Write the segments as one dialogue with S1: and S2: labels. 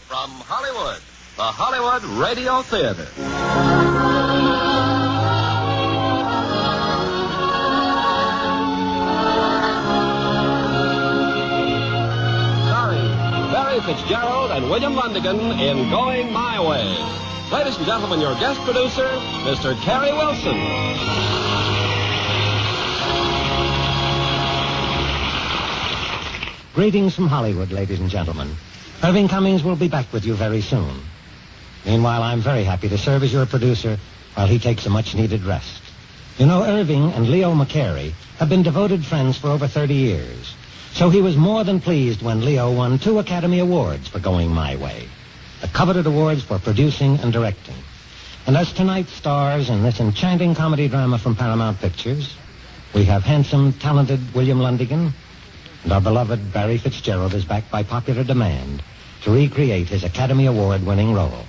S1: From Hollywood, the Hollywood Radio Theater. Starring Barry Fitzgerald and William Lundigan in Going My Way. Ladies and gentlemen, your guest producer, Mr. Terry Wilson.
S2: Greetings from Hollywood, ladies and gentlemen. Irving Cummings will be back with you very soon. Meanwhile, I'm very happy to serve as your producer while he takes a much-needed rest. You know, Irving and Leo McCary have been devoted friends for over 30 years. So he was more than pleased when Leo won 2 Academy Awards for Going My Way. The coveted awards for producing and directing. And as tonight's stars in this enchanting comedy drama from Paramount Pictures, we have handsome, talented William Lundigan, and our beloved Barry Fitzgerald is back by popular demand to recreate his Academy Award-winning role.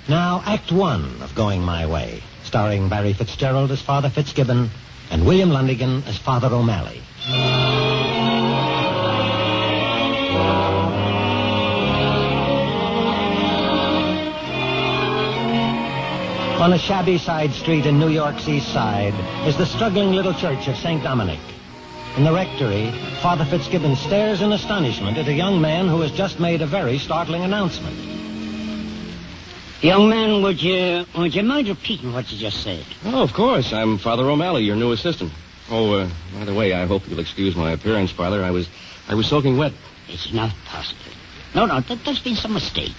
S2: Now, Act 1 of Going My Way, starring Barry Fitzgerald as Father Fitzgibbon and William Lundigan as Father O'Malley. On a shabby side street in New York's East Side is the struggling little church of St. Dominic. In the rectory, Father Fitzgibbon stares in astonishment at a young man who has just made a very startling announcement.
S3: Young man, would you mind repeating what you just said?
S4: Oh, of course. I'm Father O'Malley, your new assistant. Oh, by the way, I hope you'll excuse my appearance, Father. I was soaking wet.
S3: It's not possible. No, there's been some mistake.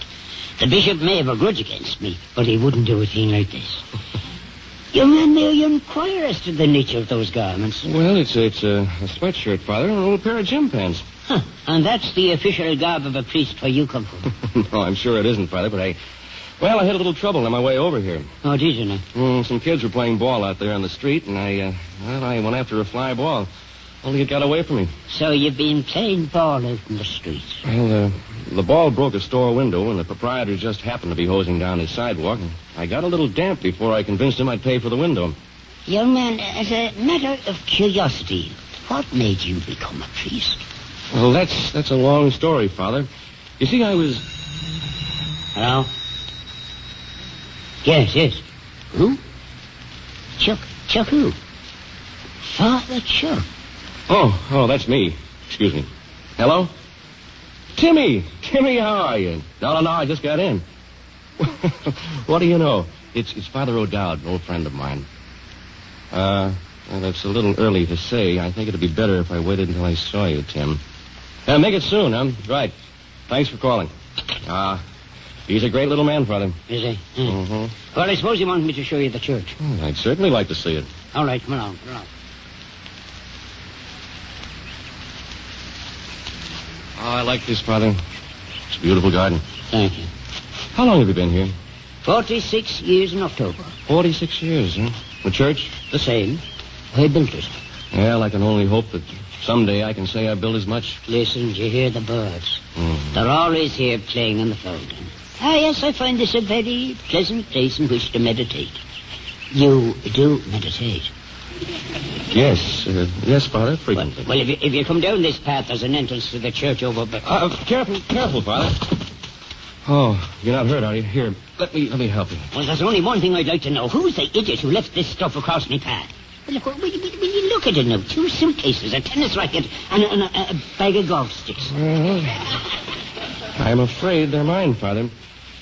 S3: The bishop may have a grudge against me, but he wouldn't do a thing like this. Young man, may I inquire as to the nature of those garments?
S4: Well, it's a sweatshirt, Father, and an old pair of gym pants.
S3: Huh. And that's the official garb of a priest where you come from?
S4: No, I'm sure it isn't, Father, but I had a little trouble on my way over here.
S3: Oh, did you now?
S4: Some kids were playing ball out there on the street, and I went after a fly ball. Only it got away from me.
S3: So you've been playing ball out in the street?
S4: Well, the ball broke a store window, and the proprietor just happened to be hosing down his sidewalk. And I got a little damp before I convinced him I'd pay for the window.
S3: Young man, as a matter of curiosity, what made you become a priest?
S4: Well, that's a long story, Father. You see, I was...
S3: Hello? Yes. Who? Chuck who? Father Chuck.
S4: Oh, that's me. Excuse me. Hello? Timmy, how are you? No, I just got in. What do you know? It's Father O'Dowd, an old friend of mine. Well, it's a little early to say. I think it'd be better if I waited until I saw you, Tim. Make it soon, huh? Right. Thanks for calling. He's a great little man, Father.
S3: Is he?
S4: Mm-hmm.
S3: Well, I suppose you want me to show you the church.
S4: I'd certainly like to see it.
S3: All right, come along.
S4: Oh, I like this, Father. It's a beautiful garden.
S3: Thank you.
S4: How long have you been here?
S3: 46 years in October.
S4: 46 years, huh? The church?
S3: The same. I built it.
S4: Well, I can only hope that someday I can say I built as much.
S3: Listen, do you hear the birds?
S4: Mm.
S3: They're always here playing in the fountain. Yes, I find this a very pleasant place in which to meditate. You do meditate?
S4: Yes, Father, frequently.
S3: Well, if you come down this path, there's an entrance to the church over...
S4: Careful, Father. Oh, you're not hurt, are you? Here, let me help you.
S3: Well, there's only one thing I'd like to know. Who's the idiot who left this stuff across me path? Well, look, will you look at it now? 2 suitcases, a tennis racket, and a bag of golf sticks.
S4: I'm afraid they're mine, Father.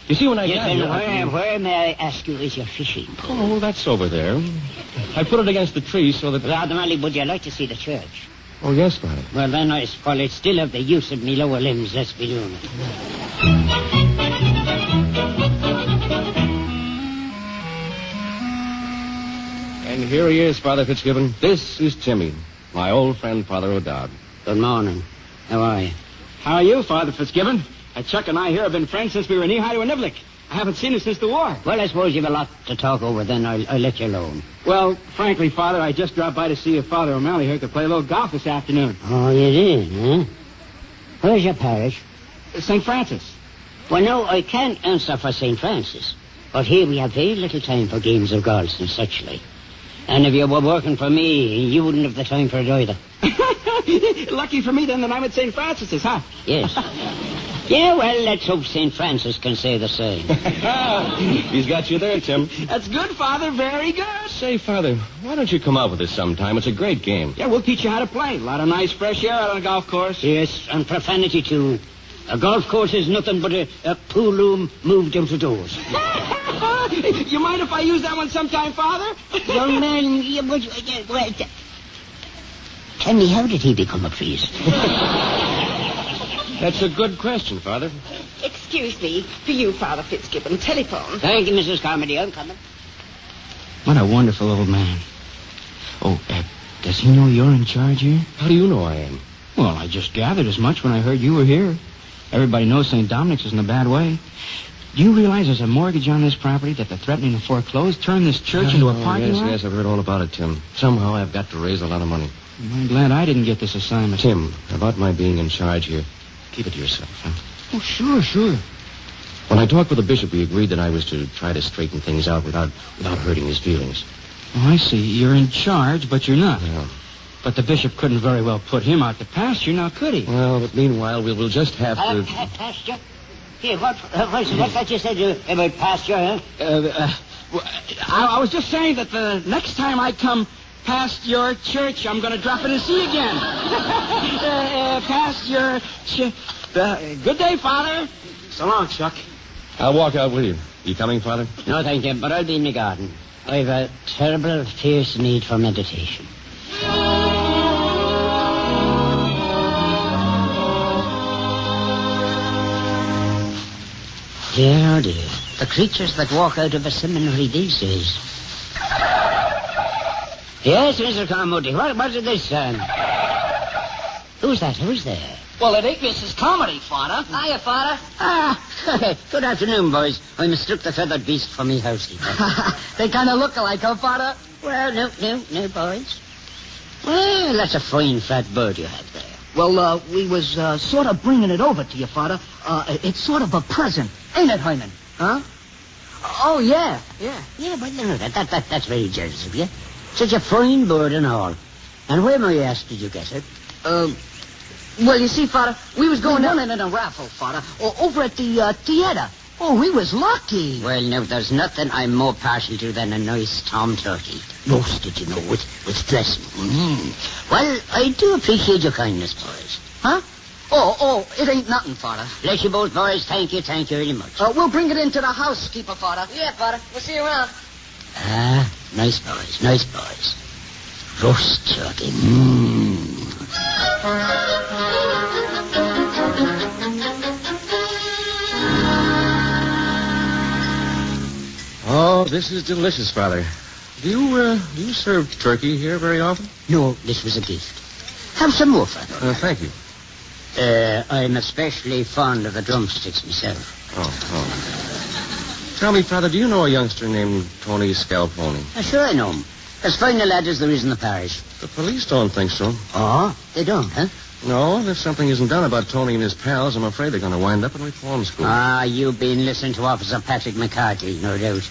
S4: You see, when I got here...
S3: Where, may I ask you, is your fishing pole?
S4: Oh, that's over there. I put it against the tree so that...
S3: Rather, Mally, would you like to see the church?
S4: Oh, yes, Father.
S3: Well, then, while I still have the use of me lower limbs, let's be doing it.
S4: And here he is, Father Fitzgibbon. This is Timmy, my old friend, Father O'Dowd.
S3: Good morning. How are you?
S5: How are you, Father Fitzgibbon? Chuck and I here have been friends since we were knee-high to a niblick. I haven't seen him since the war.
S3: Well, I suppose you've a lot to talk over, then I'll let you alone.
S5: Well, frankly, Father, I just dropped by to see if Father O'Malley here could play a little golf this afternoon.
S3: Oh, you did, huh? Where's your parish?
S5: St. Francis.
S3: Well, no, I can't answer for St. Francis. But here we have very little time for games of golf and such like. And if you were working for me, you wouldn't have the time for it either.
S5: Lucky for me, then, that I'm at St. Francis's, huh?
S3: Yes. Yeah, well, let's hope St. Francis can say the same.
S4: He's got you there, Tim.
S5: That's good, Father. Very good.
S4: Say, Father, why don't you come out with us sometime? It's a great game.
S5: Yeah, we'll teach you how to play. A lot of nice fresh air out on the golf course.
S3: Yes, and profanity, too. A golf course is nothing but a pool room moved out of doors.
S5: You mind if I use that one sometime, Father?
S3: Young man, tell me, how did he become a priest?
S4: That's a good question, Father.
S6: Excuse me, for you, Father Fitzgibbon. Telephone.
S3: Thank you, Mrs. Carmody. I'm coming.
S5: What a wonderful old man. Oh, does he know you're in charge here?
S4: How do you know I am?
S5: Well, I just gathered as much when I heard you were here. Everybody knows St. Dominic's isn't a bad way. Do you realize there's a mortgage on this property that they're threatening to foreclose, turn this church into a parking lot?
S4: Yes, I've heard all about it, Tim. Somehow I've got to raise a lot of money.
S5: I'm glad I didn't get this assignment.
S4: Tim, about my being in charge here, keep it to yourself, huh?
S5: Oh, sure.
S4: When I talked with the bishop, we agreed that I was to try to straighten things out without hurting his feelings.
S5: Oh, I see. You're in charge, but you're not.
S4: Yeah.
S5: But the bishop couldn't very well put him out to pasture, now could he?
S4: Well, but meanwhile, we'll just have to...
S3: Pasture? Here, what's that you said about pasture, huh?
S5: I was just saying that the next time I come past your church, I'm going to drop in and see you again. Past your... good day, Father. So long, Chuck.
S4: I'll walk out with you. You coming, Father?
S3: No, thank you, but I'll be in the garden. I've a terrible, fierce need for meditation. Dear, oh dear. The creatures that walk out of a seminary these days. Yes, Mr. Carmody, what is this, Who's that? Who's there?
S7: Well, it ain't Mrs. Carmody, Father. Hiya, Father.
S3: Good afternoon, boys. I mistook the feathered beast for me housekeeper.
S7: They kind of look alike, huh, Father?
S3: Well, no, boys. Well, that's a fine fat bird you have there.
S7: Well, we was sort of bringing it over to you, Father. It's sort of a present, ain't it, Hyman? Huh? Oh, yeah.
S3: Yeah, but no, that's very generous of you. Such a fine bird and all. And where, may I ask, did you get it?
S7: Well, you see, Father, we was going down in a raffle, Father, over at the theater. Oh, we was lucky.
S3: Well, now, there's nothing I'm more partial to than a nice tom turkey. Roasted, you know, with dressing. Well, I do appreciate your kindness, boys.
S7: Huh? Oh, it ain't nothing, Father.
S3: Bless you both, boys. Thank you very much.
S7: We'll bring it into the housekeeper, Father. Yeah, Father. We'll see you around.
S3: Nice boys. Roast turkey.
S4: Oh, this is delicious, Father. Do you serve turkey here very often?
S3: No, this was a gift. Have some more, Father.
S4: Thank you.
S3: I'm especially fond of the drumsticks myself.
S4: Oh. Tell me, Father, do you know a youngster named Tony Scalponi?
S3: Sure I know him. As fine a lad as there is in the parish.
S4: The police don't think so.
S3: Oh, they don't, huh?
S4: No, if something isn't done about Tony and his pals, I'm afraid they're going to wind up in reform school.
S3: You've been listening to Officer Patrick McCarthy, no doubt.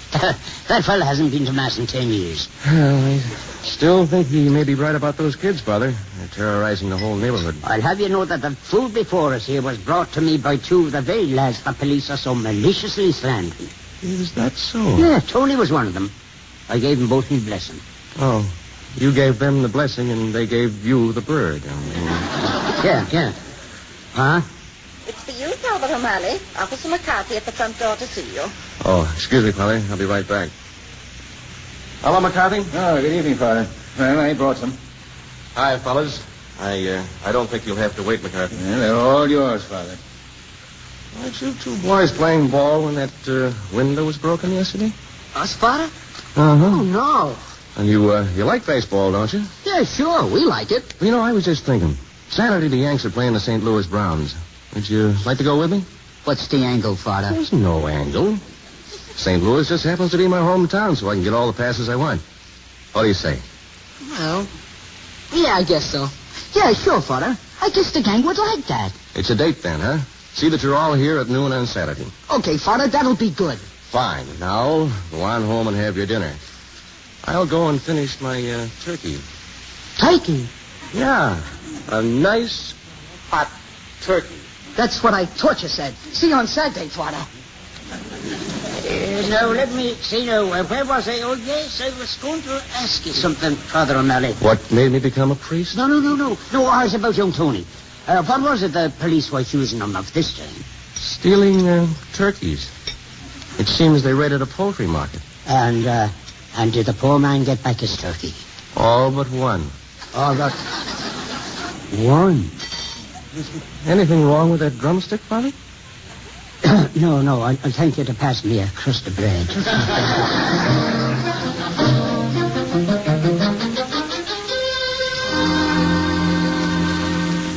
S3: That fella hasn't been to Mass in 10 years.
S4: Well, I still think he may be right about those kids, Father. They're terrorizing the whole neighborhood.
S3: I'll have you know that the food before us here was brought to me by two of the very lads the police are so maliciously slandering.
S4: Is that so?
S3: Yeah, Tony was one of them. I gave them both my blessing.
S4: Oh, you gave them the blessing and they gave you the bird.
S3: Yeah. Huh?
S6: It's for you, Father O'Malley. Officer McCarthy at the front door to see you.
S4: Oh, excuse me, Polly. I'll be right back. Hello, McCarthy.
S8: Oh, good evening, Father. Well, I brought some.
S4: Hi, fellas. I don't think you'll have to wait, McCarthy.
S8: Yeah, they're all yours, Father.
S4: Weren't you two boys playing ball when that window was broken yesterday?
S7: Us, Father?
S4: Uh-huh.
S7: Oh, no.
S4: And you like baseball, don't you?
S7: Yeah, sure. We like it.
S4: You know, I was just thinking. Saturday, the Yanks are playing the St. Louis Browns. Would you like to go with me?
S7: What's the angle, Father?
S4: There's no angle. St. Louis just happens to be my hometown, so I can get all the passes I want. What do you say?
S7: Well, yeah, I guess so. Yeah, sure, Father. I guess the gang would like that.
S4: It's a date then, huh? See that you're all here at noon on Saturday.
S7: Okay, Father, that'll be good.
S4: Fine. Now, go on home and have your dinner. I'll go and finish my turkey.
S7: Turkey?
S4: Yeah, a nice hot turkey.
S7: That's what I thought you said. See you on Saturday, Father.
S3: Now, let me see now. Where was I? Oh, yes, I was going to ask you something, Father O'Malley.
S4: What made me become a priest?
S3: No. No, ours about young Tony. What was it the police were accusing him of this time?
S4: Stealing turkeys. It seems they raided a poultry market.
S3: And did the poor man get back his turkey?
S4: All but one.
S3: All but one?
S4: Anything wrong with that drumstick, Father?
S3: No. I'll thank you to pass me a crust of bread.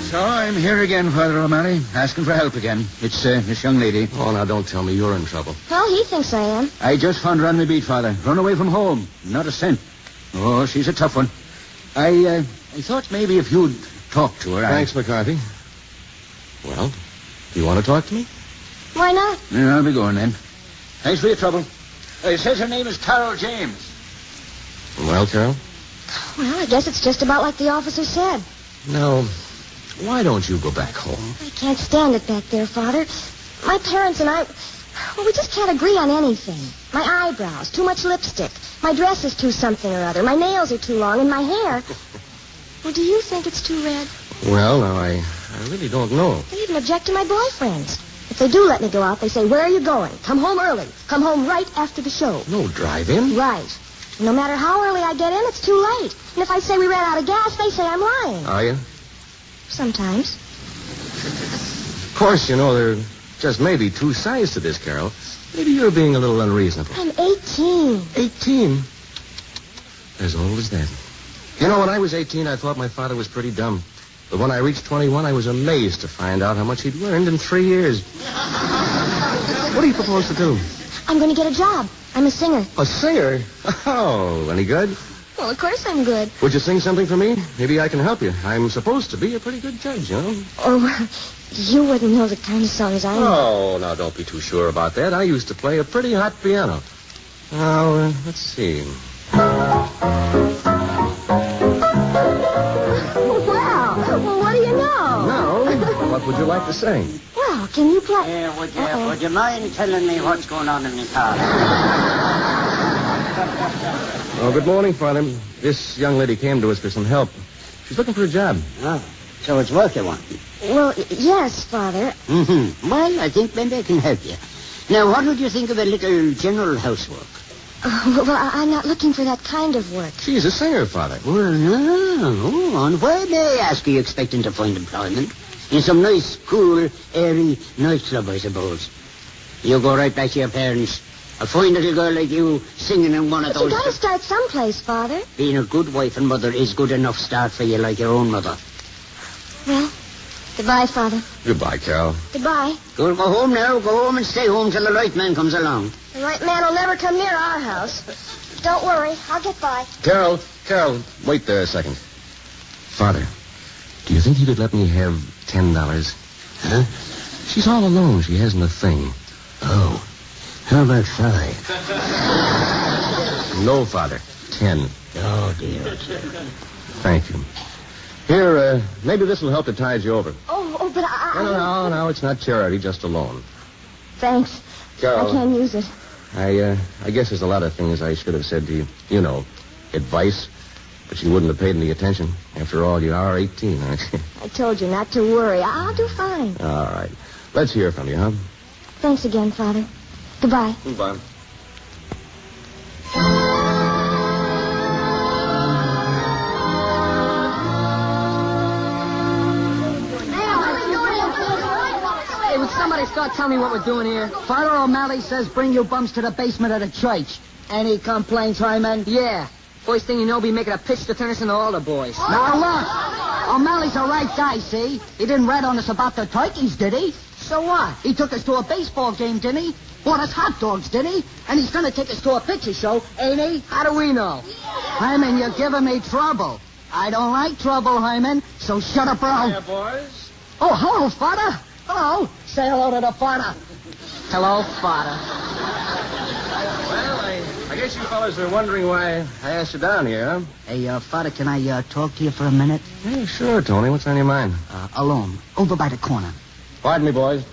S8: So I'm here again, Father O'Malley, asking for help again. It's this young lady.
S4: Oh, now don't tell me you're in trouble.
S6: Well, he thinks I am.
S8: I just found her on the beat, Father. Run away from home. Not a cent. Oh, she's a tough one. I thought maybe if you'd talk to her.
S4: Thanks, McCarthy. Well, do you want to talk to me?
S6: Why not?
S8: Yeah, I'll be going then. Thanks for your trouble. It says her name is Carol James.
S4: Well, Carol?
S6: Well, I guess it's just about like the officer said.
S4: No. Why don't you go back home?
S6: I can't stand it back there, Father. My parents and I, well, we just can't agree on anything. My eyebrows, too much lipstick. My dress is too something or other. My nails are too long, and my hair. Well, do you think it's too red?
S4: Well, now, I really don't know.
S6: They even object to my boyfriends. If they do let me go out, they say, where are you going? Come home early. Come home right after the show.
S4: No drive-in?
S6: Right. And no matter how early I get in, it's too late. And if I say we ran out of gas, they say I'm lying.
S4: Are you?
S6: Sometimes.
S4: Of course, you know, there just may be two sides to this, Carol. Maybe you're being a little unreasonable.
S6: I'm 18.
S4: 18? As old as that. You know, when I was 18, I thought my father was pretty dumb. But when I reached 21, I was amazed to find out how much he'd learned in 3 years. What do you propose to do?
S6: I'm going to get a job. I'm a singer.
S4: A singer? Oh, any good?
S6: Well, of course I'm good.
S4: Would you sing something for me? Maybe I can help you. I'm supposed to be a pretty good judge, you know.
S6: Oh, you wouldn't know the kind of songs I know.
S4: Oh, now don't be too sure about that. I used to play a pretty hot piano. Now, let's see.
S6: Wow. Well, what do you know?
S4: Now, what would you like to sing?
S6: Well, can you play?
S3: Would you mind telling me what's going on in the car?
S4: Oh, good morning, Father. This young lady came to us for some help. She's looking for a job.
S3: Oh, so it's work you want?
S6: Well, yes, Father.
S3: Mm-hmm. Well, I think maybe I can help you. Now, what would you think of a little general housework?
S6: Well, I'm not looking for that kind of work.
S4: She's a singer, Father.
S3: Well, no. And where, may I ask, are you expecting to find employment? In some nice, cool, airy nightclub, I suppose. You go right back to your parents. I'll find a little girl like you singing in one of
S6: But
S3: those...
S6: you gotta start someplace, Father.
S3: Being a good wife and mother is good enough start for you like your own mother.
S6: Well, goodbye, Father.
S4: Goodbye, Carol.
S6: Goodbye.
S3: Go home now. Go home and stay home till the right man comes along.
S6: The right man will never come near our house. Don't worry. I'll get by.
S4: Carol, wait there a second. Father, do you think you could let me have $10?
S3: Huh?
S4: She's all alone. She hasn't a thing.
S3: Oh. How about 5?
S4: No, Father. 10.
S3: Oh, dear.
S4: Thank you. Here, maybe this will help to tide you over.
S6: Oh, but I...
S4: No, it's not charity, just a loan.
S6: Thanks.
S4: Carol.
S6: I can't use it.
S4: I guess there's a lot of things I should have said to you. You know, advice. But you wouldn't have paid any attention. After all, you are 18, aren't you?
S6: I told you not to worry. I'll do fine.
S4: All right. Let's hear from you, huh?
S6: Thanks again, Father. Goodbye.
S4: Goodbye.
S7: Hey, would somebody start telling me what we're doing here? Father O'Malley says bring you bums to the basement of the church. Any complaints, Hyman? Yeah. First thing you know, be making a pitch to turn us into altar boys. Now, look. O'Malley's a right guy, see? He didn't rat on us about the turkeys, did he? So what? He took us to a baseball game, didn't he? Bought us hot dogs, didn't he? And he's going to take us to a picture show, ain't he? How do we know? Hyman, you're giving me trouble. I don't like trouble, Hyman, so shut up, bro.
S8: Hiya, boys.
S7: Oh, hello, Father. Hello. Say hello to the Father. Hello, Father.
S4: Well, I guess you fellas are wondering why I asked you down here, huh?
S7: Hey, Father, can I talk to you for a minute?
S4: Yeah, sure, Tony. What's on your mind?
S7: Alone, over by the corner.
S4: Pardon me, boys.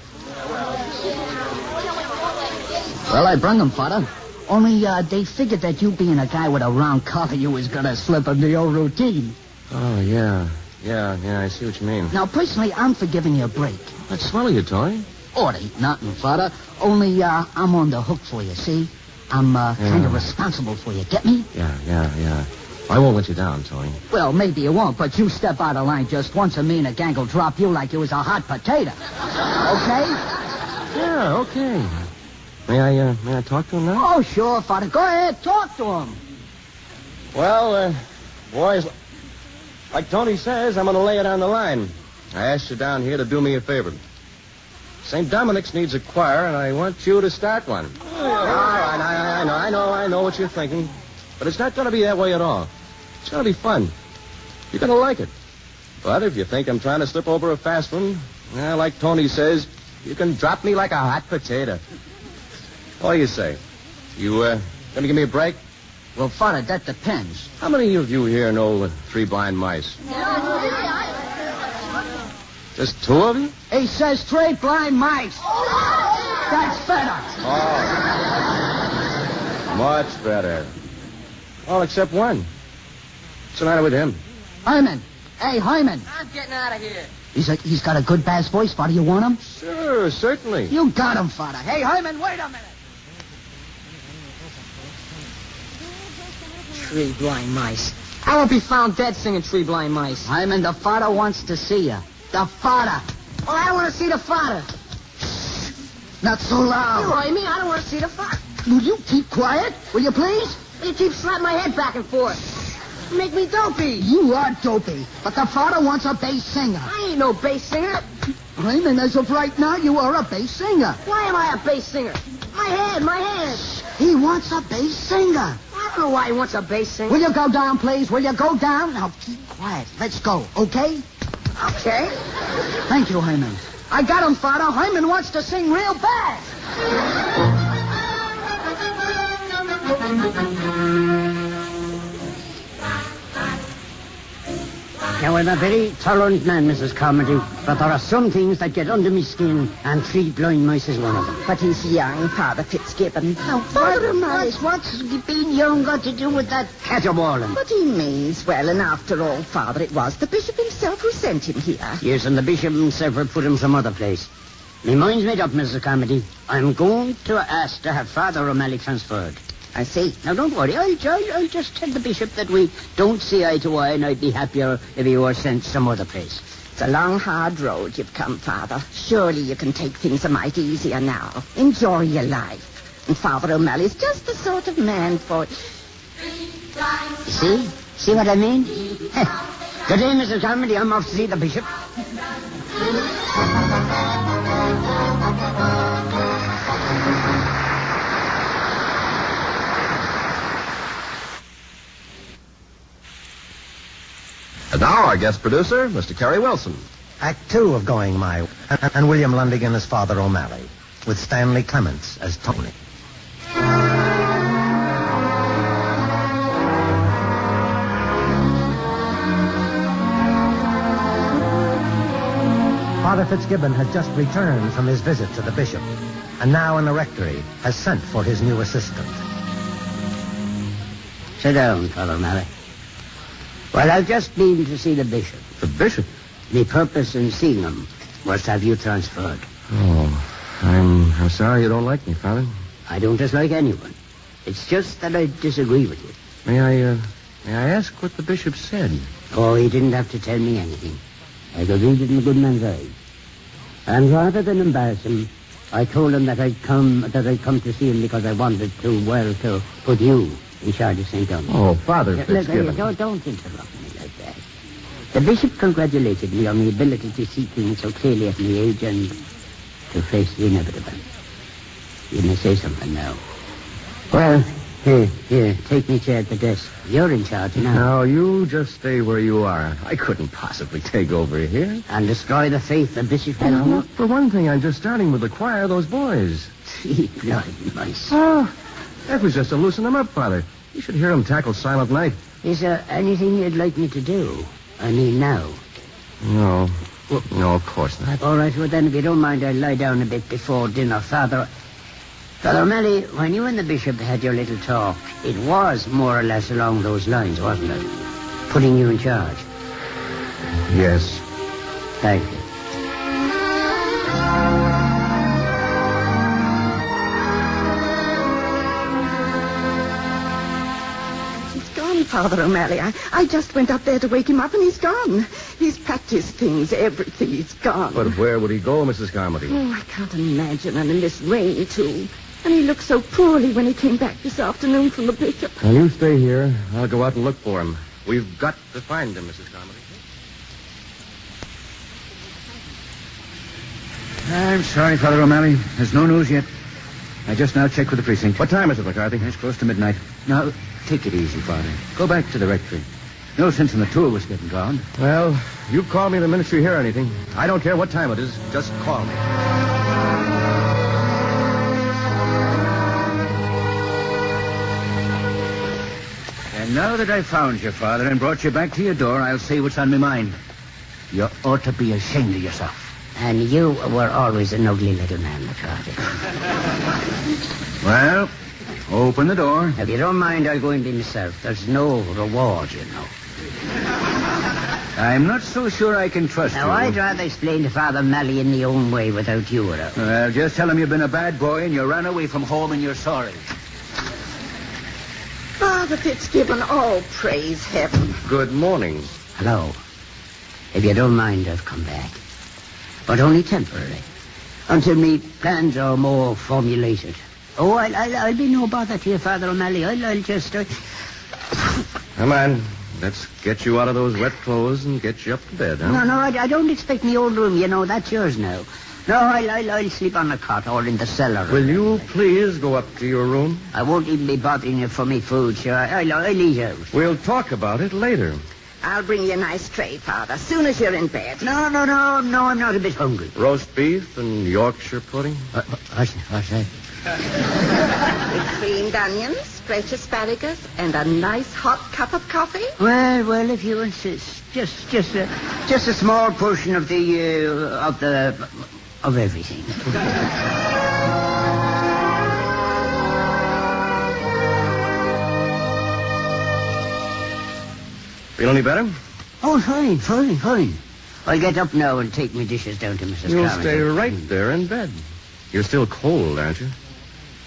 S7: Well, I brung 'em, Father. Only, they figured that you being a guy with a round collar, you was gonna slip in the old routine.
S4: Oh, yeah. Yeah, I see what you mean.
S7: Now, personally, I'm for giving you a break.
S4: Let's swallow you, Tony.
S7: Oh, it ain't nothing, Father. Only, I'm on the hook for you, see? I'm, kind of responsible for you. Get me?
S4: Yeah. I won't let you down, Tony.
S7: Well, maybe you won't, but you step out of line just once and me and the gang will drop you like you was a hot potato. Okay?
S4: Yeah, okay. May I talk to him now?
S7: Oh, sure, Father. Go ahead, talk to him.
S4: Well, boys, like Tony says, I'm going to lay it on the line. I asked you down here to do me a favor. St. Dominic's needs a choir, and I want you to start one. All right, I know what you're thinking. But it's not going to be that way at all. It's going to be fun. You're going to like it. But if you think I'm trying to slip over a fast one, like Tony says, you can drop me like a hot potato. What do you say? You going to give me a break?
S7: Well, Father, that depends.
S4: How many of you here know Three Blind Mice? Just two of you?
S7: He says 3 blind mice. That's better.
S4: Oh. Much better. All except one. What's the matter with him?
S7: Hyman. Hey, Hyman.
S9: I'm getting out of here.
S7: He's got a good bass voice, Father. You want him?
S4: Sure, certainly.
S7: You got him, Father. Hey, Hyman, wait a minute.
S9: 3 blind mice. I won't be found dead singing 3 blind mice.
S7: Hyman, the Father wants to see you. The Father.
S9: Well, I don't want to see the father.
S7: Not so loud.
S9: You heard me. I don't want to see the father.
S7: Will you keep quiet? Will you please?
S9: You keep slapping my head back and forth. You make me dopey.
S7: You are dopey, but the Father wants a bass singer.
S9: I ain't no bass singer.
S7: Hyman, as of right now, you are a bass singer.
S9: Why am I a bass singer? My head.
S7: He wants a bass singer.
S9: I don't know why he wants a bass singer.
S7: Will you go down, please? Will you go down? Now, keep quiet. Let's go, okay?
S9: Okay.
S7: Thank you, Hyman. I got him, Father. Hyman wants to sing real bad.
S3: Now, I'm a very tolerant man, Mrs. Carmody, but there are some things that get under me skin, and 3 blind mice is one of them.
S6: But he's young, Father Fitzgibbon. Now, Father Mice.
S3: What's being young got to do with that caterwauling?
S6: But he means well, and after all, Father, it was the bishop himself who sent him here.
S3: Yes, and the bishop himself will put him some other place. My mind's made up, Mrs. Carmody. I'm going to ask to have Father O'Malley transferred.
S6: I see.
S3: Now, don't worry. I'll just tell the bishop that we don't see eye to eye, and I'd be happier if he were sent some other place.
S6: It's a long, hard road you've come, Father. Surely you can take things a mite easier now. Enjoy your life. And Father O'Malley's just the sort of man for...
S3: You see? See what I mean? Good day, Mrs. Carmody. I'm off to see the bishop.
S1: And now our guest producer, Mr. Kerry Wilson.
S2: Act 2 of Going My Way, and William Lundigan as Father O'Malley, with Stanley Clements as Tony. Father Fitzgibbon had just returned from his visit to the bishop, and now in the rectory has sent for his new assistant.
S3: Sit down, Father O'Malley. Well, I've just been to see the bishop.
S4: The bishop?
S3: My purpose in seeing him was to have you transferred.
S4: Oh, I'm sorry you don't like me, Father.
S3: I don't dislike anyone. It's just that I disagree with you.
S4: May I ask what the bishop said?
S3: Oh, he didn't have to tell me anything. I could read it in the good man's eyes. And rather than embarrass him, I told him that I'd come to see him because I wanted to put you in charge of St. Dominic.
S4: Oh, Father Fitzgibbon.
S3: Don't interrupt me like that. The bishop congratulated me on the ability to see things so clearly at my age and to face the inevitable. You may say something now. Well, here, take me chair at the desk. You're in charge now.
S4: Now, you just stay where you are. I couldn't possibly take over here.
S3: And destroy the faith the bishop has.
S4: Well, for one thing, I'm just starting with the choir, those boys.
S3: 3 blind mice.
S4: Oh, that was just to loosen them up, Father. You should hear them tackle Silent Night.
S3: Is there anything you'd like me to do? I mean, now.
S4: No. Well, no, of course not.
S3: All right, well, then, if you don't mind, I'll lie down a bit before dinner. Father O'Malley, when you and the bishop had your little talk, it was more or less along those lines, wasn't it? Putting you in charge.
S8: Yes.
S3: Thank you.
S10: Father O'Malley. I just went up there to wake him up, and he's gone. He's packed his things, everything. He's gone.
S4: But where would he go, Mrs. Carmody?
S10: Oh, I can't imagine. And in this rain, too. And he looked so poorly when he came back this afternoon from the bishop.
S4: Well, you stay here. I'll go out and look for him. We've got to find him, Mrs. Carmody.
S8: I'm sorry, Father O'Malley. There's no news yet. I just now checked with the precinct.
S4: What time is it, McCarthy?
S8: It's close to midnight. Now, take it easy, Father. Go back to the rectory. No sense in the tour was getting drowned.
S4: Well, you call me the minute you hear anything. I don't care what time it is. Just call me.
S8: And now that I've found you, Father, and brought you back to your door, I'll say what's on my mind. You ought to be ashamed of yourself.
S3: And you were always an ugly little man, McCarthy.
S8: Well, open the door.
S3: If you don't mind, I'll go in by myself. There's no reward, you know.
S8: I'm not so sure I can trust you.
S3: Now, I'd rather explain to Father O'Malley in my own way without you around.
S8: Well, just tell him you've been a bad boy and you ran away from home and you're sorry.
S10: Father Fitzgibbon, oh, praise heaven.
S4: Good morning.
S3: Hello. If you don't mind, I've come back. But only temporarily. Until me plans are more formulated. Oh, I'll be no bother to you, Father O'Malley. I'll just...
S4: Come on. Let's get you out of those wet clothes and get you up to bed, huh?
S3: No, I don't expect me old room. You know, that's yours now. No, I'll sleep on the cot or in the cellar.
S4: Will you please go up to your room?
S3: I won't even be bothering you for me food, sure. I'll eat out.
S4: We'll talk about it later.
S10: I'll bring you a nice tray, Father, as soon as you're in bed.
S3: No, I'm not a bit hungry.
S4: Roast beef and Yorkshire pudding?
S3: What's that?
S10: With creamed onions, fresh asparagus, and a nice hot cup of coffee?
S3: Well, if you insist. Just a small portion of everything.
S4: Feel any better?
S3: Oh, fine. I'll get up now and take my dishes down to Mrs.
S4: You'll
S3: Carmody.
S4: stay right there in bed. You're still cold, aren't you?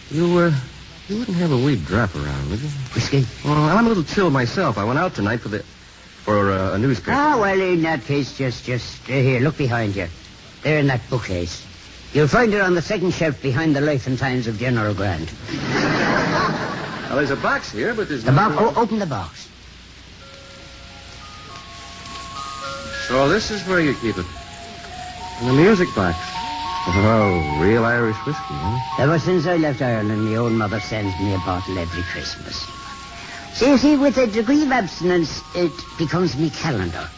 S4: You wouldn't have a wee drop around, would you?
S3: Whiskey?
S4: Well, I'm a little chilled myself. I went out tonight for a newspaper.
S3: Well, in that case, just here, look behind you. There in that bookcase. You'll find it on the second shelf behind the Life and Times of General Grant.
S4: Well, there's a box here, but there's
S3: the box. Open the box.
S4: So this is where you keep it. In the music box. Oh, real Irish whiskey, huh?
S3: Ever since I left Ireland, my old mother sends me a bottle every Christmas. So you see, with a degree of abstinence, it becomes me calendar.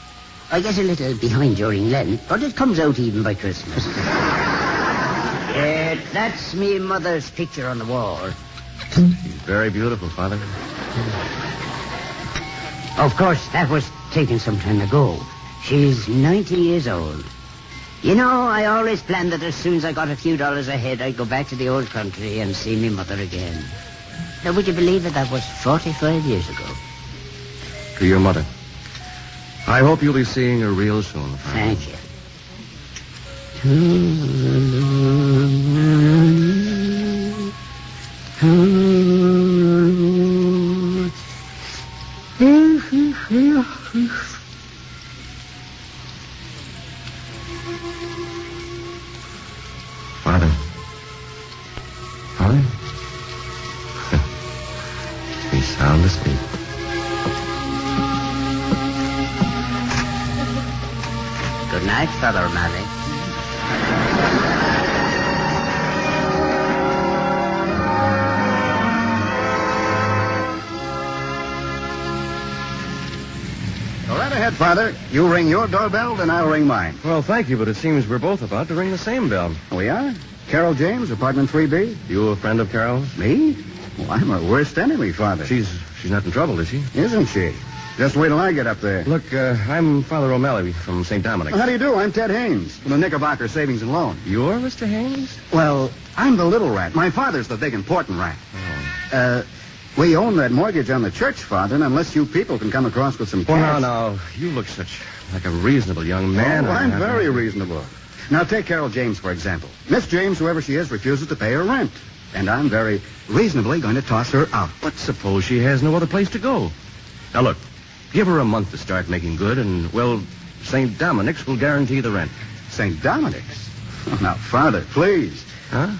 S3: I get a little behind during Lent, but it comes out even by Christmas. That's me mother's picture on the wall.
S4: She's very beautiful, Father.
S3: Of course, that was taken some time ago. She's 90 years old. You know, I always planned that as soon as I got a few dollars ahead, I'd go back to the old country and see me mother again. Now, would you believe it? That was 45 years ago.
S4: To your mother. I hope you'll be seeing her real soon, Father.
S3: Thank you.
S4: Father? He's sound asleep.
S3: Good night, Father O'Malley.
S8: Go right ahead, Father. You ring your doorbell, then I'll ring mine.
S4: Well, thank you, but it seems we're both about to ring the same bell.
S8: We are? Carol James, apartment 3B.
S4: You a friend of Carol's?
S8: Me? Well, I'm her worst enemy, Father.
S4: She's not in trouble, is she?
S8: Isn't she? Just wait till I get up there.
S4: Look, I'm Father O'Malley from St. Dominic's.
S8: How do you do? I'm Ted Haynes from the Knickerbocker Savings and Loan.
S4: You're Mr. Haynes?
S8: Well, I'm the little rat. My father's the big important rat. We own that mortgage on the church, Father, and unless you people can come across with some cash...
S4: Well, now, you look like a reasonable young man.
S8: I'm very reasonable. Now, take Carol James, for example. Miss James, whoever she is, refuses to pay her rent. And I'm very reasonably going to toss her out.
S4: But suppose she has no other place to go. Now, look, give her a month to start making good, and, well, St. Dominic's will guarantee the rent.
S8: St. Dominic's? Oh, now, Father, please.
S4: Huh?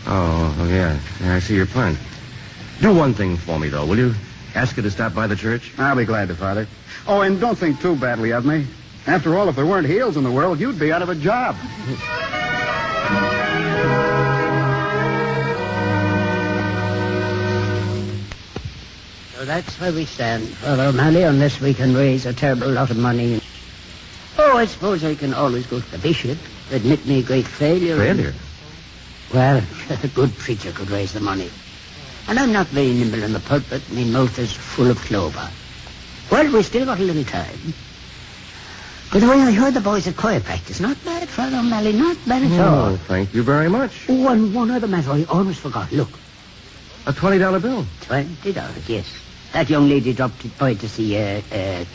S4: Oh, yeah. I see your point. Do one thing for me, though, will you? Ask her to stop by the church.
S8: I'll be glad to, Father. Oh, and don't think too badly of me. After all, if there weren't heels in the world, you'd be out of a job.
S3: So that's where we stand, Father O'Malley, unless we can raise a terrible lot of money. Oh, I suppose I can always go to the bishop, admit me a great failure.
S4: Failure?
S3: Well, a good preacher could raise the money. And I'm not very nimble in the pulpit. My mouth is full of clover. Well, we still got a little time. By the way, I heard the boys at choir practice. Not bad, Father O'Malley, not bad at all.
S4: Oh, thank you very much.
S3: Oh, and one other matter I almost forgot. Look.
S4: A $20 bill?
S3: $20, yes. That young lady dropped by to see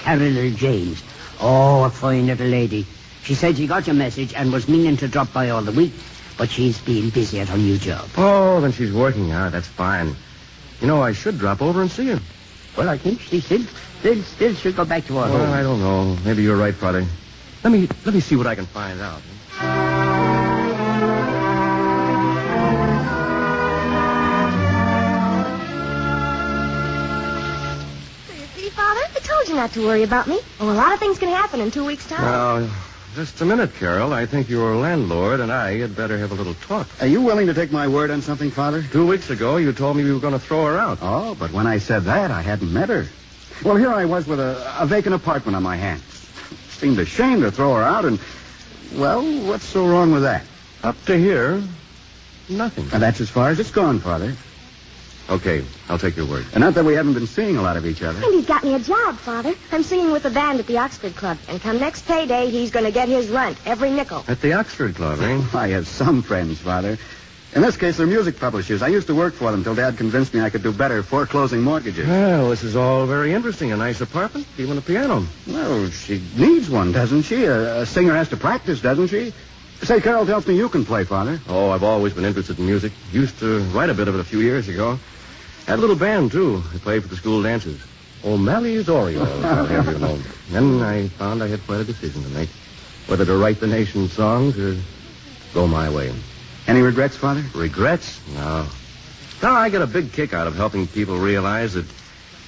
S3: Carol James. Oh, a fine little lady. She said she got your message and was meaning to drop by all the week, but she's been busy at her new job.
S4: Oh, then she's working. That's fine. You know, I should drop over and see her.
S3: Well, I think she still should go back to her home.
S4: I don't know. Maybe you're right, Father. Let me see what I can find out.
S6: See, Father? I told you not to worry about me. Oh, a lot of things can happen in 2 weeks' time.
S4: Now, just a minute, Carol. I think your landlord and I had better have a little talk.
S8: Are you willing to take my word on something, Father?
S4: 2 weeks ago, you told me you were going to throw her out.
S8: Oh, but when I said that, I hadn't met her. Well, here I was with a vacant apartment on my hands. Seemed a shame to throw her out, and, well, what's so wrong with that?
S4: Up to here, nothing.
S8: And that's as far as it's gone, Father.
S4: Okay, I'll take your word.
S8: And not that we haven't been seeing a lot of each other.
S6: And he's got me a job, Father. I'm singing with the band at the Oxford Club. And come next payday, he's going to get his rent, every nickel.
S4: At the Oxford Club, eh?
S8: I have some friends, Father. In this case, they're music publishers. I used to work for them until Dad convinced me I could do better foreclosing mortgages.
S4: Well, this is all very interesting. A nice apartment, even a piano.
S8: Well, she needs one, doesn't she? A singer has to practice, doesn't she? Say, Carol tells me you can play, Father.
S4: Oh, I've always been interested in music. Used to write a bit of it a few years ago. Had a little band, too. I played for the school dances. O'Malley's Orioles, I'll have you know. Then I found I had quite a decision to make. Whether to write the nation's songs or go my way.
S8: Any regrets, Father?
S4: Regrets? No. No, I get a big kick out of helping people realize that,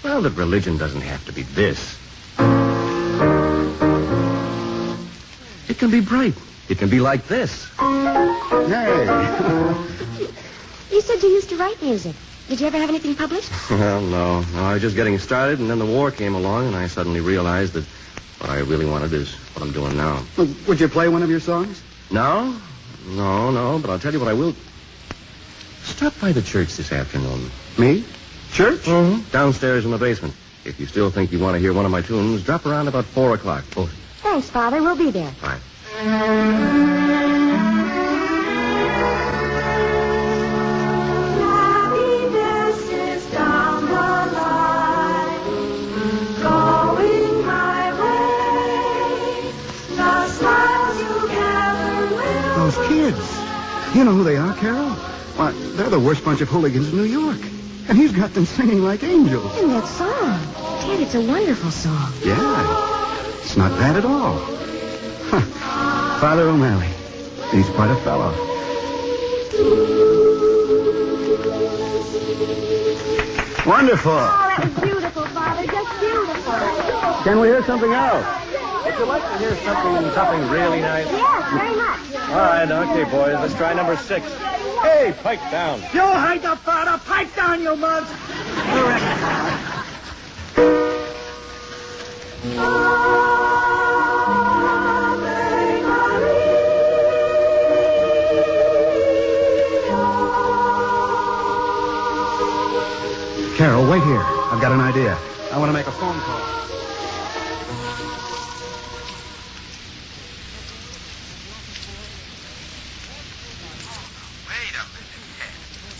S4: well, that religion doesn't have to be this. It can be bright. It can be like this.
S8: Hey.
S6: You said you used to write music. Did you ever have anything published?
S4: Well, no. I was just getting started, and then the war came along, and I suddenly realized that what I really wanted is what I'm doing now.
S8: Well, would you play one of your songs?
S4: No, but I'll tell you what I will. Stop by the church this afternoon.
S8: Me? Church?
S4: Mm-hmm. Downstairs in the basement. If you still think you want to hear one of my tunes, drop around about 4 o'clock. Oh.
S6: Thanks, Father. We'll be there.
S4: Fine.
S8: Those kids. You know who they are, Carol? Why, they're the worst bunch of hooligans in New York. And he's got them singing like angels.
S6: And that song. Ted, it's a wonderful song.
S8: Yeah. It's not bad at all. Huh. Father O'Malley. He's quite a fellow. Wonderful.
S6: Oh, that was beautiful, Father. Just beautiful.
S4: Can we hear something else? Would you like to hear something really nice?
S6: Yes, very much.
S4: All right, okay, boys. Let's try number 6. Hey, pipe down.
S7: You hide the father. Pipe down, you mugs.
S8: Carol, wait here. I've got an idea. I want to make a phone call.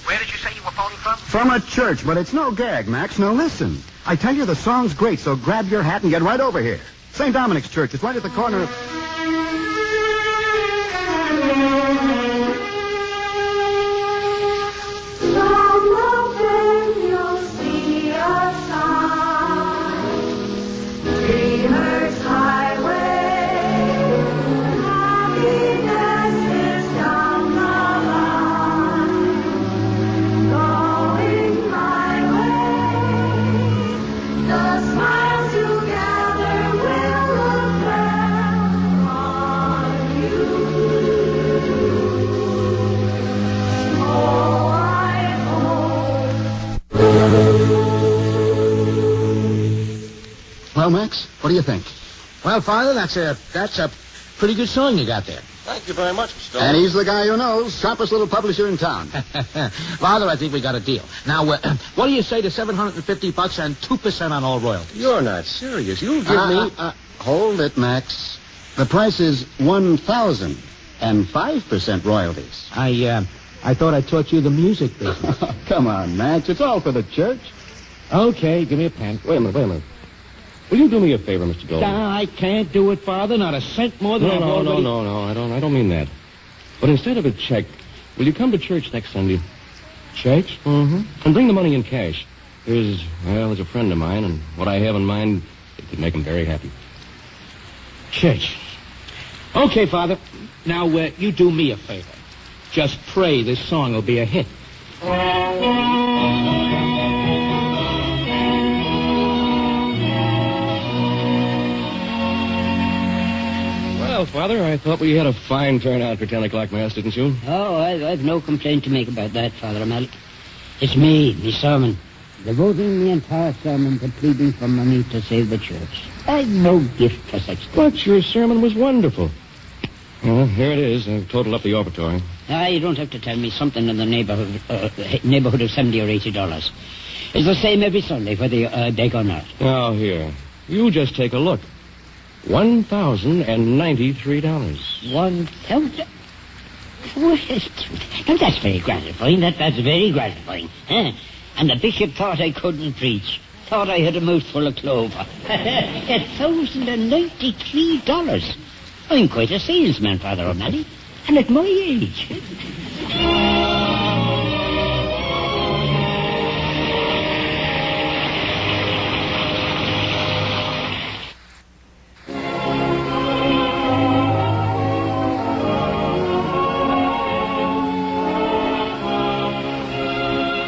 S11: Where did you say you were phoning from?
S8: From a church, but it's no gag, Max. Now listen. I tell you, the song's great, so grab your hat and get right over here. St. Dominic's Church. It's right at the corner of...
S12: You'll see a sign. Dreamers Highway. Happiness is down the line. Going my way. The smiles you gather will look back on you. Oh, I hope.
S8: Well, Max, what do you think?
S13: Well, Father, that's a pretty good song you got there.
S4: Thank you very much, Mr. Stone.
S8: And he's the guy who knows. Sharpest little publisher in town.
S13: Father, I think we got a deal. Now, what do you say to $750 and 2% on all royalties?
S4: You're not serious. You'll give me...
S8: Hold it, Max. The price is $1,000 and 5% royalties.
S13: I thought I taught you the music business.
S8: Come on, Max. It's all for the church.
S13: Okay, give me a pen.
S4: Wait a minute. Will you do me a favor, Mr. Dolan?
S13: I can't do it, Father. Not a cent more than I've already...
S4: No. I don't mean that. But instead of a check, will you come to church next Sunday?
S13: Church?
S4: Mm-hmm. And bring the money in cash. There's a friend of mine, and what I have in mind, it could make him very happy.
S13: Church. Okay, Father. Now, you do me a favor. Just pray this song will be a hit.
S4: Well, Father, I thought we had a fine turnout for 10 o'clock Mass, didn't you?
S3: Oh, I've no complaint to make about that, Father O'Malley. It's me sermon. Devoting the entire sermon to pleading for money to save the church. I've no gift for such things.
S4: But your sermon was wonderful. Well, here it is. I've totaled up the offertory.
S3: You don't have to tell me. Something in the neighborhood of $70 or $80. It's the same every Sunday, whether you beg or not.
S4: Now, here. You just take a look. $1,093.
S3: 1,000? Well, that's very gratifying. That's very gratifying. And the bishop thought I couldn't preach. Thought I had a mouthful of clover. $1,093. I'm quite a salesman, Father O'Malley. And at my age.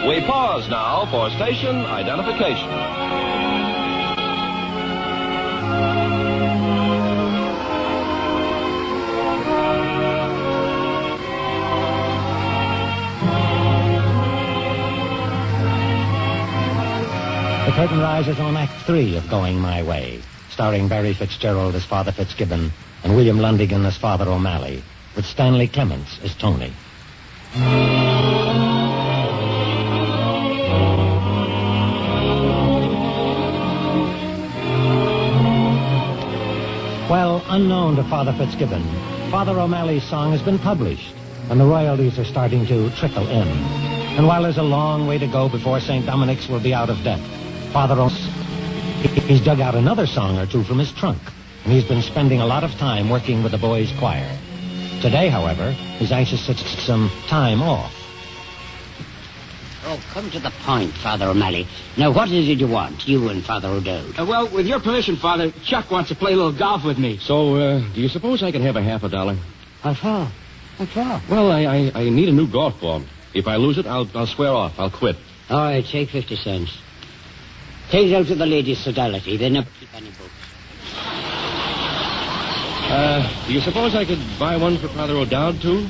S1: We pause now for station identification.
S2: The curtain rises on Act 3 of Going My Way, starring Barry Fitzgerald as Father Fitzgibbon and William Lundigan as Father O'Malley, with Stanley Clements as Tony. Well, unknown to Father Fitzgibbon, Father O'Malley's song has been published, and the royalties are starting to trickle in. And while there's a long way to go before St. Dominic's will be out of debt, Father he's dug out another song or two from his trunk, and he's been spending a lot of time working with the boys' choir. Today, however, he's anxious to take some time off.
S3: Oh, come to the point, Father O'Malley. Now, what is it you want, you and Father O'Dowd?
S5: Well, with your permission, Father, Chuck wants to play a little golf with me.
S4: So, do you suppose I can have $50?
S3: What for? What for?
S4: Well, I need a new golf ball. If I lose it, I'll swear off. I'll quit.
S3: All right, take 50 cents. Take it out to the ladies' sodality. They never keep any books.
S4: Do you suppose I could buy one for Father O'Dowd, too?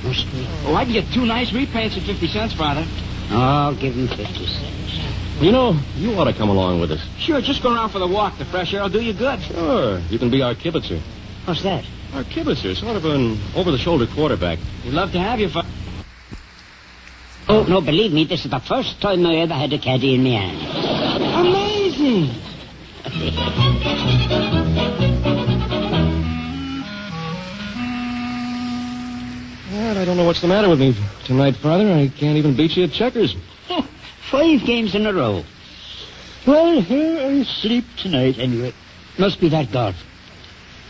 S3: Must we?
S5: Oh, I can get 2 nice repaints at 50 cents, Father.
S3: Oh, give him 50 cents.
S4: You know, you ought to come along with us.
S5: Sure, just go around for the walk. The fresh air will do you good.
S4: Sure. You can be our kibitzer.
S3: What's that?
S4: Our kibitzer, sort of an over-the-shoulder quarterback.
S5: We'd love to have you, Father.
S3: Oh, no, believe me, this is the first time I ever had a caddy in my hand.
S5: Amazing!
S4: Well, I don't know what's the matter with me tonight, Father. I can't even beat you at checkers.
S3: 5 games in a row. Well, here I sleep tonight, anyway. Must be that golf.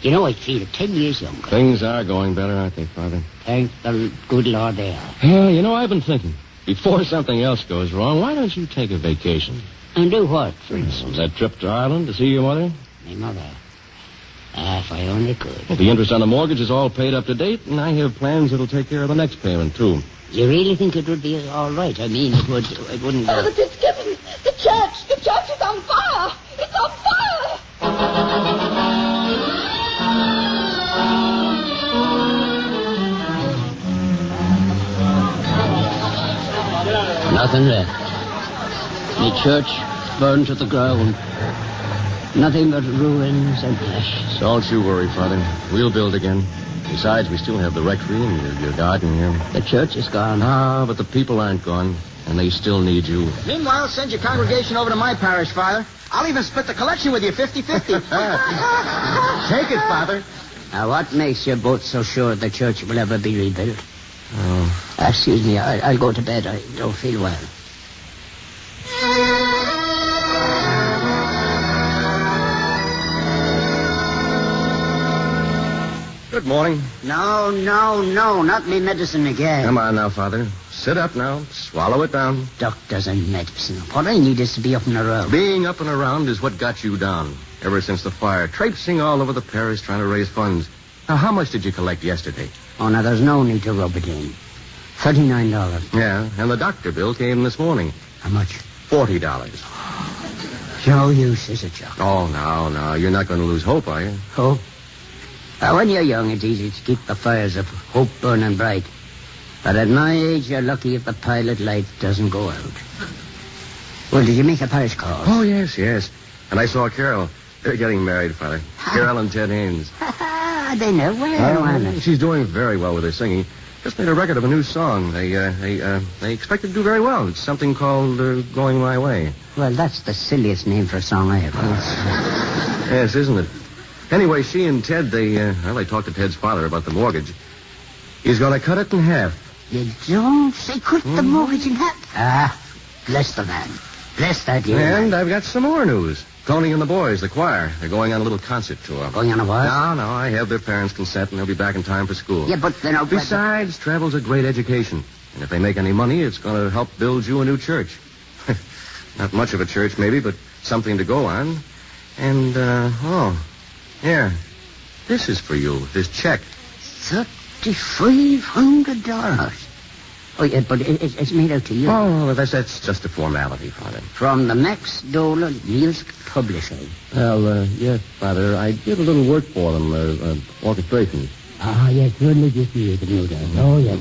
S3: You know, I feel 10 years younger.
S4: Things are going better, I think, Father.
S3: Thank the good Lord they are.
S4: Yeah, you know, I've been thinking. Before something else goes wrong, why don't you take a vacation?
S3: And do what, for instance?
S4: That trip to Ireland to see your mother?
S3: My mother. If I only could.
S4: Well, the interest on the mortgage is all paid up to date, and I have plans that'll take care of the next payment, too.
S3: You really think it would be all right? I mean, it wouldn't...
S12: Oh, the Fitzgibbon! The church is on fire! It's on fire!
S3: Nothing left. The church burned to the ground. Nothing but ruins and ashes.
S4: Don't you worry, Father. We'll build again. Besides, we still have the rectory and your garden here.
S3: The church is gone.
S4: Ah, but the people aren't gone, and they still need you.
S7: Meanwhile, send your congregation over to my parish, Father. I'll even split the collection with you 50-50.
S8: Take it, Father.
S3: Now, what makes you both so sure the church will ever be rebuilt?
S4: Oh.
S3: Excuse me, I'll go to bed. I don't feel well.
S4: Good morning.
S3: No, not me medicine again.
S4: Come on now, Father. Sit up now. Swallow it down.
S3: Doctors and medicine. What I need is to be up and around.
S4: Being up and around is what got you down. Ever since the fire. Traipsing all over the parish trying to raise funds. Now, how much did you collect yesterday?
S3: Oh, now, there's no need to rub it in. $39.
S4: Yeah, and the doctor bill came this morning.
S3: How much?
S4: $40.
S3: No use, is it, Joe?
S4: Oh, no. You're not going to lose hope, are you?
S3: Hope? When you're young, it's easy to keep the fires of hope burning bright. But at my age, you're lucky if the pilot light doesn't go out. Well, did you make a parish call?
S4: Oh, yes. And I saw Carol. They're getting married, Father. Carol and Ted Haynes.
S3: They know well.
S4: She's doing very well with her singing. Just made a record of a new song. They expect it to do very well. It's something called Going My Way.
S3: Well, that's the silliest name for a song I ever heard.
S4: Yes, isn't it? Anyway, she and Ted, they talked to Ted's father about the mortgage. He's going to cut it in half.
S3: You don't say cut the mortgage in half? Bless the man. Bless that young man.
S4: And I've got some more news. Tony and the boys, the choir, they're going on a little concert tour.
S3: Going on a what?
S4: No, I have their parents' consent, and they'll be back in time for school.
S3: Yeah, but then...
S4: Besides, travel's a great education. And if they make any money, it's going to help build you a new church. Not much of a church, maybe, but something to go on. And, yeah. This is for you, this check.
S3: $3,500. Oh, yeah, but it's made out to you.
S4: Oh, that's just a formality, Father.
S3: From the Max Dolan Music Publishing.
S4: Well, yes, Father. I did a little work for them, orchestration.
S3: Yes, you're negotiating, no doubt. Oh, yes.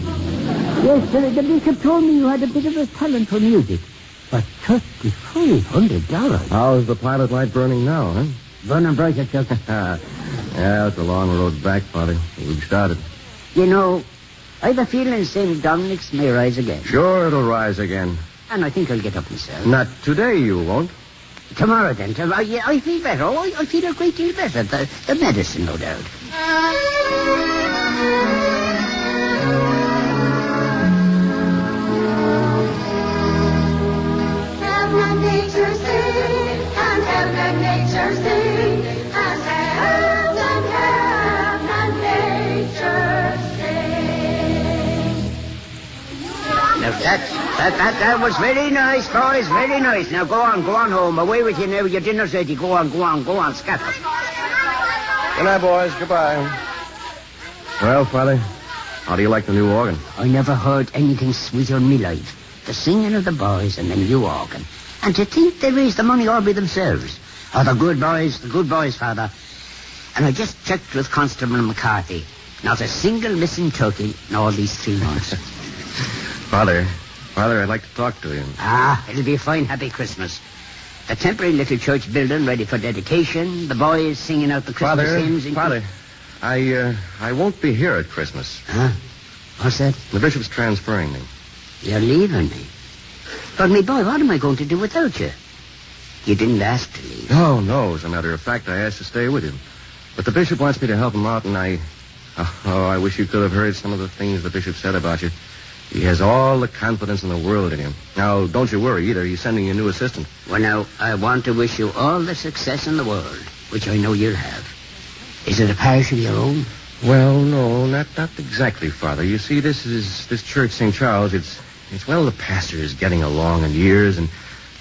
S3: Yes, sir, the bishop told me you had a bit of a talent for music. But $3,500?
S4: How's the pilot light burning now, huh?
S3: Burning bright, Chuck.
S4: Yeah, it's a long road back, Father. We've started.
S3: You know, I have a feeling St. Dominic's may rise again.
S4: Sure, it'll rise again.
S3: And I think I'll get up myself.
S4: Not today, you won't.
S3: Tomorrow, then. Yeah, I feel better. Oh, I feel a great deal better. The medicine, no doubt.
S12: Have not nature sing, and have not nature sing, and have not nature sing.
S3: Now, that was very nice, boys, very nice. Now, go on home. Away with you now. Your dinner's ready. Go on, scatter.
S4: Good night, boys. Goodbye. Well, Father, how do you like the new organ?
S3: I never heard anything sweeter in my life. The singing of the boys and the new organ. And to think they raised the money all by themselves. Oh, the good boys, Father. And I just checked with Constable McCarthy. Not a single missing turkey in all these 3 months.
S4: Father, I'd like to talk to you.
S3: It'll be a fine, happy Christmas. The temporary little church building ready for dedication. The boys singing out the Christmas hymns.
S4: Father, I won't be here at Christmas.
S3: Huh? What's that?
S4: The bishop's transferring me.
S3: You're leaving me. But, me boy, what am I going to do without you? You didn't ask to leave.
S4: No. As a matter of fact, I asked to stay with him. But the bishop wants me to help him out, and I wish you could have heard some of the things the bishop said about you. He has all the confidence in the world in him. Now, don't you worry either. He's sending you a new assistant.
S3: Well, now, I want to wish you all the success in the world, which I know you'll have. Is it a parish of your own?
S4: Well, no, not exactly, Father. You see, this church, St. Charles, it's the pastor is getting along in years, and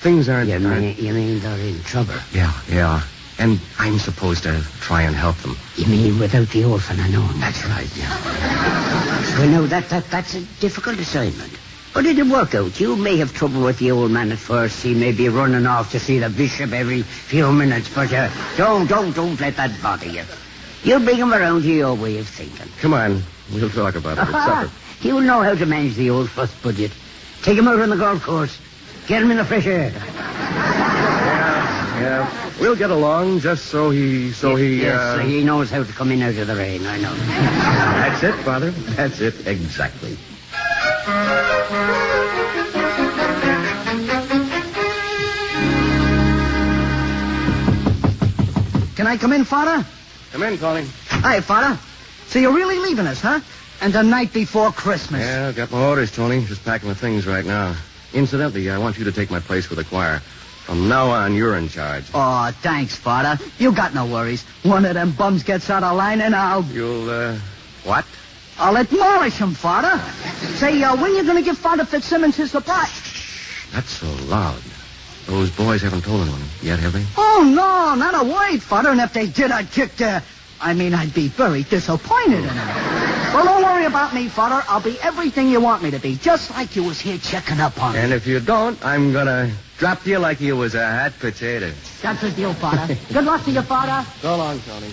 S4: things aren't...
S3: You mean they're in trouble?
S4: Yeah. And I'm supposed to try and help them.
S3: You mean without the orphan, I know.
S4: That's right, yeah.
S3: Well, no, that's a difficult assignment. But it'll work out. You may have trouble with the old man at first. He may be running off to see the bishop every few minutes, but don't let that bother you. You bring him around to your way of thinking.
S4: Come on, we'll talk about it at supper.
S3: You'll know how to manage the old first budget. Take him out on the golf course. Get him in the fresh air.
S4: Yeah. We'll get along just so he
S3: knows how to come in out of the rain, I know.
S4: That's it, Father. That's it, exactly.
S7: Can I come in, Father?
S4: Come in, Tony.
S7: Hi, Father. So you're really leaving us, huh? And the night before Christmas.
S4: Yeah, I've got my orders, Tony. Just packing the things right now. Incidentally, I want you to take my place with the choir. From now on, you're in charge.
S7: Oh, thanks, Father. You got no worries. One of them bums gets out of line and
S4: You'll, what?
S7: I'll admonish him, Father. Say, when you going to give Father Fitzsimmons his surprise?
S4: Not so loud. Those boys haven't told anyone yet, have they?
S7: Oh, no, not a word, Father. And if they did, I'd I'd be very disappointed in them. Well, don't worry about me, Father. I'll be everything you want me to be, just like you was here checking up on me.
S4: And if you don't, I'm gonna drop you like you was a hot potato.
S7: That's the deal, Father. Good luck to you, Father.
S4: So long, Tony.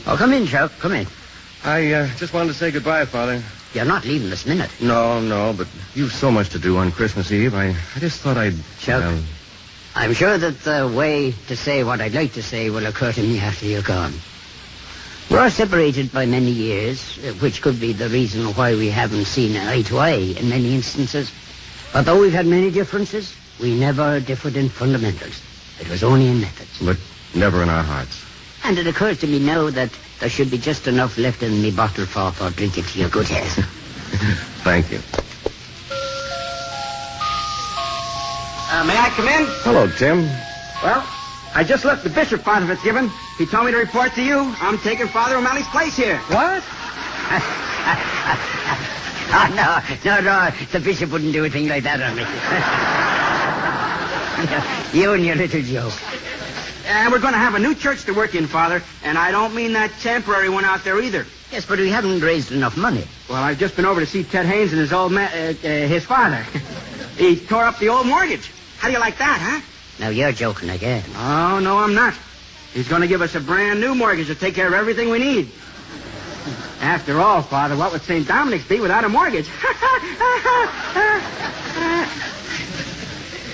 S3: Oh, come in, Chuck. Come in.
S4: I just wanted to say goodbye, Father.
S3: You're not leaving this minute.
S4: No, but you've so much to do on Christmas Eve. I just thought I'd...
S3: Chuck, I'm sure that the way to say what I'd like to say will occur to me after you're gone. We're separated by many years, which could be the reason why we haven't seen eye to eye in many instances. But though we've had many differences, we never differed in fundamentals. It was only in methods.
S4: But never in our hearts.
S3: And it occurs to me now that there should be just enough left in me bottle for drinking to your good health.
S4: Thank you.
S14: May I come in?
S4: Hello, Tim.
S14: Well, I just left the bishop, Father Fitzgibbon. He told me to report to you. I'm taking Father O'Malley's place here.
S7: What?
S3: No. The bishop wouldn't do a thing like that on me. You and your little joke.
S14: And we're going to have a new church to work in, Father. And I don't mean that temporary one out there either.
S3: Yes, but we haven't raised enough money.
S14: Well, I've just been over to see Ted Haynes and his old his father. He tore up the old mortgage. How do you like that, huh?
S3: Now, you're joking again.
S14: Oh, no, I'm not. He's going to give us a brand new mortgage to take care of everything we need. After all, Father, what would St. Dominic's be without a mortgage?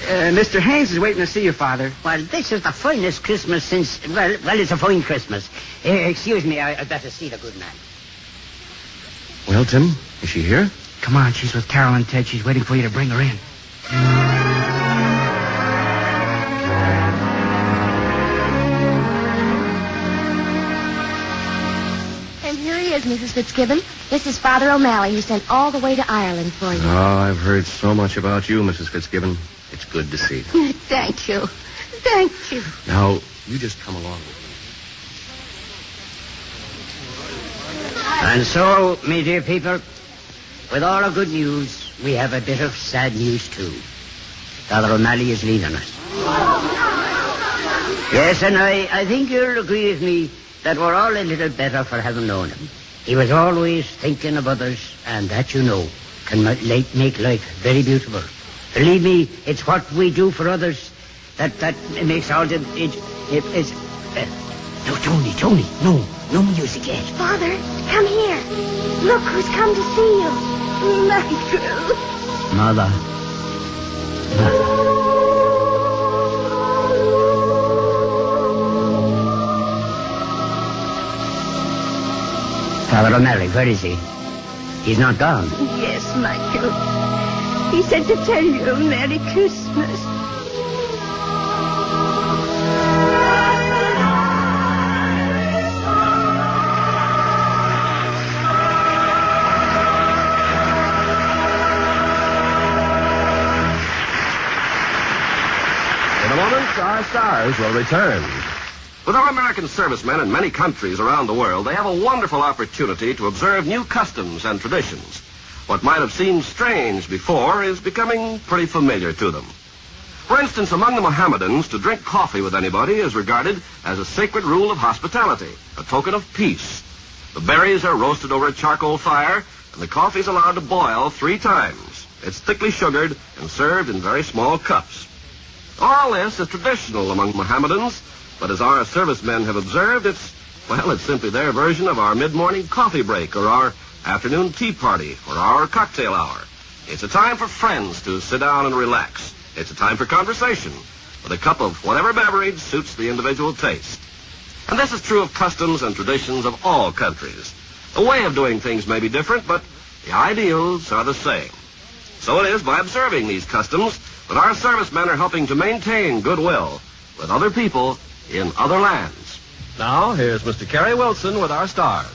S14: Mr. Haynes is waiting to see you, Father.
S3: Well, this is the finest Christmas since... Well, it's a fine Christmas. Excuse me, I'd better see the good man.
S4: Well, Tim, is she here?
S5: Come on, she's with Carol and Ted. She's waiting for you to bring her in.
S6: And here he is, Mrs. Fitzgibbon. This is Father O'Malley, who sent all the way to Ireland for you.
S4: Oh, I've heard so much about you, Mrs. Fitzgibbon. It's good to see you.
S6: Thank you. Thank you.
S4: Now, you just come along with me.
S3: And so, me dear people, with all our good news, we have a bit of sad news, too. Father O'Malley is leaving us. Yes, and I think you'll agree with me that we're all a little better for having known him. He was always thinking of others, and that, you know, can make life very beautiful. Believe me, it's what we do for others that makes all the... No, Tony, no music yet.
S6: Father, come here. Look who's come to see you. My girl.
S3: Mother. Father O'Malley, where is he? He's not gone.
S10: Yes, Michael. He said to tell you Merry Christmas.
S1: In a moment, our stars will return. With our American servicemen in many countries around the world, they have a wonderful opportunity to observe new customs and traditions. What might have seemed strange before is becoming pretty familiar to them. For instance, among the Mohammedans, to drink coffee with anybody is regarded as a sacred rule of hospitality, a token of peace. The berries are roasted over a charcoal fire, and the coffee is allowed to boil 3 times. It's thickly sugared and served in very small cups. All this is traditional among Mohammedans, but as our servicemen have observed, it's simply their version of our mid-morning coffee break or our afternoon tea party or our cocktail hour. It's a time for friends to sit down and relax. It's a time for conversation with a cup of whatever beverage suits the individual taste. And this is true of customs and traditions of all countries. The way of doing things may be different, but the ideals are the same. So it is by observing these customs that our servicemen are helping to maintain goodwill with other people in other lands. Now, here's Mr. Kerry Wilson with our stars.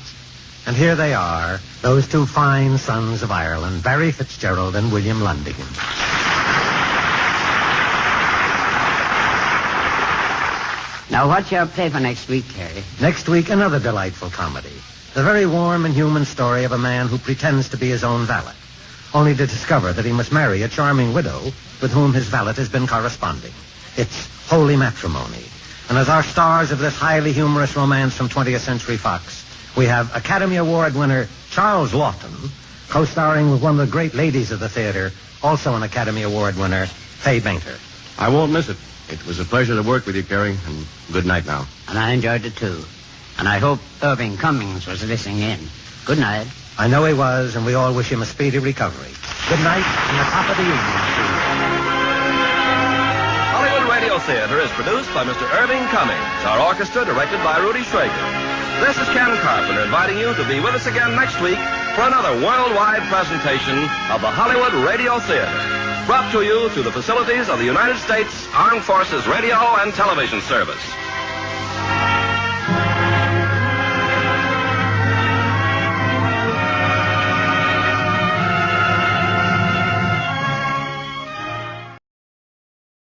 S2: And here they are, those 2 fine sons of Ireland, Barry Fitzgerald and William Lundigan.
S3: Now, what's your play for next week, Kerry?
S2: Next week, another delightful comedy. The very warm and human story of a man who pretends to be his own valet, only to discover that he must marry a charming widow with whom his valet has been corresponding. It's holy matrimony. And as our stars of this highly humorous romance from 20th Century Fox, we have Academy Award winner Charles Lawton, co-starring with one of the great ladies of the theater, also an Academy Award winner, Fay Bainter.
S4: I won't miss it. It was a pleasure to work with you, Kerry, and good night now.
S3: And I enjoyed it, too. And I hope Irving Cummings was listening in. Good night.
S2: I know he was, and we all wish him a speedy recovery. Good night, and the top of the evening.
S1: Hollywood Radio Theater is produced by Mr. Irving Cummings. Our orchestra directed by Rudy Schrager. This is Ken Carpenter inviting you to be with us again next week for another worldwide presentation of the Hollywood Radio Theater. Brought to you through the facilities of the United States Armed Forces Radio and Television Service.